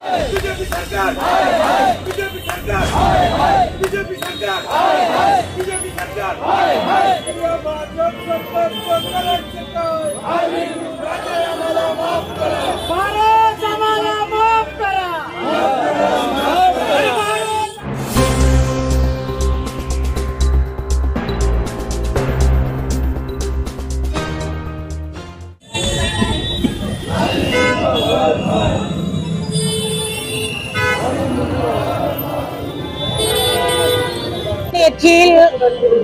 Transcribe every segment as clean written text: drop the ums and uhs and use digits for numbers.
BJP सरकार हाय हाय BJP सरकार हाय हाय BJP सरकार हाय हाय बीजेपी सरकार हाय हाय भाजप सरकार करायचं काय राज्य आम्हाला माफ करा भारत आम्हाला माफ करा येथील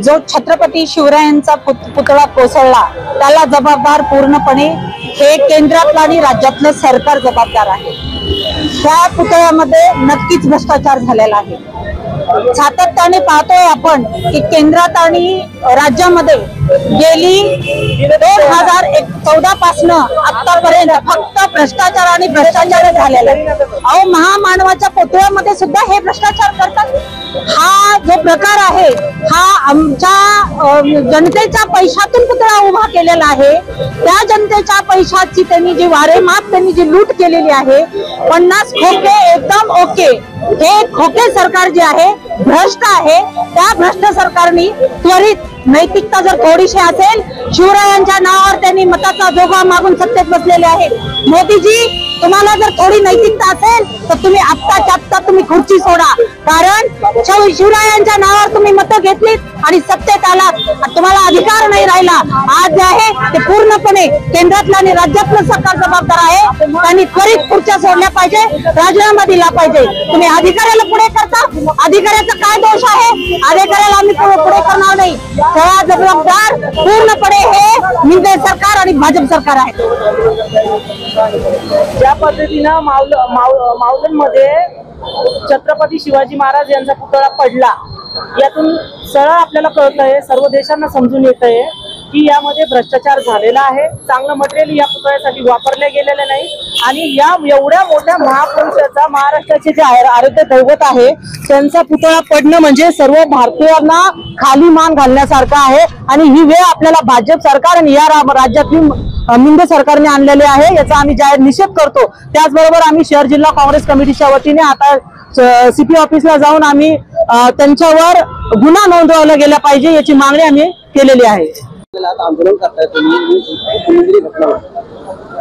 जो छत्रपती शिवरायांचा पुतळा कोसळला त्याला जबाबदार पूर्णपणे हे केंद्रातलं आणि राज्यातलं सरकार जबाबदार आहे। त्या पुतळ्यामध्ये नक्कीच भ्रष्टाचार झालेला आहे। सातत्याने पाहतोय आपण की केंद्रात आणि राज्यामध्ये गेली 2014 पासून आतापर्यंत फक्त भ्रष्टाचार आणि भ्रष्टाचार झालेला आहे। अहो, महामानवाच्या पुतळ्यामध्ये सुद्धा हे भ्रष्टाचार करतात। हा जो प्रकार आहे हा आमच्या जनतेच्या पैशातून पुतळा उभा केलेला आहे। त्या जनतेच्या पैशाची त्यांनी जी वारेमाप त्यांनी जी लूट केलेली आहे 50 खोके एकदम ओके। हे खोके सरकार जे आहे भ्रष्ट आहे। त्या भ्रष्ट सरकारने त्वरित नैतिकता जर थोडीशी असेल, शिवरायांच्या नावावर त्यांनी मताचा जोगा मागून सत्तेत बसलेले आहेत। मोदीजी, तुम्हाला जर थोडी नैतिकता असेल तर तुम्ही आत्ताच्या आत्ता तुम्ही खुर्ची सोडा, कारण शिवरायांच्या नावावर तुम्ही मतं घेतलीत आणि सत्तेत आलात। तुम्हाला अधिकार नाही राहिला। आज जे आहे ते पूर्णपणे केंद्रातलं आणि राज्यातलं सरकार जबाबदार आहे। त्यांनी त्वरित खुर्च्या सोडल्या पाहिजे, राजीनामा दिला पाहिजे। तुम्ही अधिकाऱ्याला पुढे करता, अधिकाऱ्याचा काय दोष आहे? अधिकाऱ्याला आम्ही पुढे करणार नाही। सगळा जबाबदार पूर्णपणे हे मिंदे सरकार आणि भाजप सरकार आहे। ज्या पद्धतीनं मावळणमध्ये छत्रपती शिवाजी महाराज यांचा पुतळा पडला, यातून सरळ आपल्याला कळतंय, सर्व देशांना समजून येतंय की यामध्ये भ्रष्टाचार झालेला आहे। चांगलं मटेरियल या पुतळ्यासाठी वापरले गेलेले नाही आणि या एवढ्या मोठ्या महापुरुषाचा महाराष्ट्राचे जे आराध्य दैवत आहे त्यांचा पुतळा पडणं म्हणजे सर्व भारतीयांना खाली मान घालण्यासारखं आहे। आणि ही वेळ आपल्याला भाजप सरकार आणि या राज्यातील मिंदे सरकारने आणलेले आहे, याचा आम्ही जाहीर निषेध करतो। त्याचबरोबर आम्ही शहर जिल्हा काँग्रेस कमिटीच्या वतीने आता सीपी ऑफिसला जाऊन आम्ही त्यांच्यावर गुन्हा नोंदवला गेला पाहिजे याची मागणी आम्ही केलेली आहे।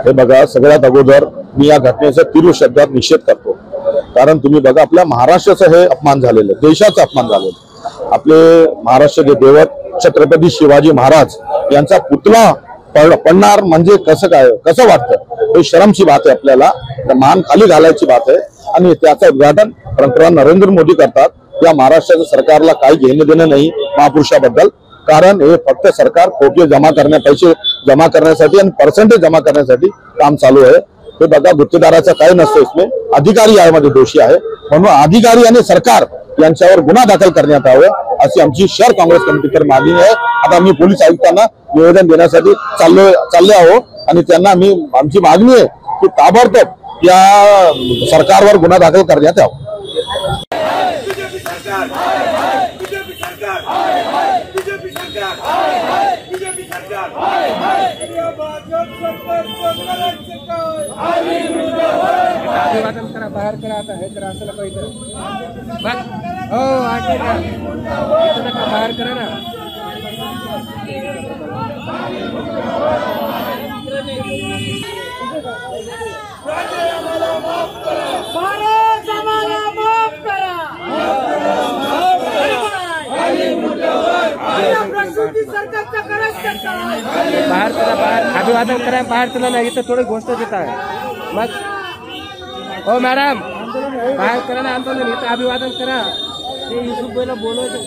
हे बघा, सगळ्यात अगोदर मी या घटनेचा तीव्र शब्दात निषेध करतो, कारण तुम्ही बघा आपल्या महाराष्ट्राचं हे अपमान झालेलं, देशाचा अपमान झालेलं। आपले महाराष्ट्राचे दैवत छत्रपती शिवाजी महाराज यांचा पुतळा पडणार म्हणजे कसं वाटतं? हे शरमची बात आहे, आपल्याला मान खाली घालायची बात आहे। आणि त्याचं उद्घाटन पंतप्रधान नरेंद्र मोदी करतात। या महाराष्ट्राच्या सरकारला काही घेणं देणं नाही महापुरुषाबद्दल, कारण हे फक्त सरकार खोके पैसे जमा करण्यासाठी आणि पर्सेंटेज जमा करण्यासाठी काम चालू आहे। हे बघा, गुत्तेदाराचं काही नसतं, इसमें अधिकारी यामध्ये दोषी आहे। म्हणून अधिकारी आणि सरकार यांच्यावर गुन्हा दाखल करण्यात यावं अशी आमची शहर काँग्रेस कमिटीकडे मागणी आहे। आता आम्ही पोलीस आयुक्तांना निवेदन देण्यासाठी चालले आहोत आणि त्यांना आमची मागणी आहे की ताबडतोब या सरकारवर गुन्हा दाखल करण्यात यावा। बीजेपी सरकार हाय हाय बीजेपी सरकार हाय हाय बीजेपी सरकार हाय हाय बीजेपी सरकार हाय हाय भाजप सरकार करायचं काय अभिवादन करा, बाहेर करा, आता हे करा, असं नका इथं हो आगे का इथं नका, बाहेर करा ना। भारत आम्हाला माफ करा सरकारचं करायचं काय? बाहेर करा, बाहेर अभिवादन करा, बाहेर चला ना, इथं थोडी गोष्ट देत आहे मग। हो मॅडम, बाहेर करा ना आंदोलन, इथं अभिवादन करा। युसुफ भाईला बोलवायचं।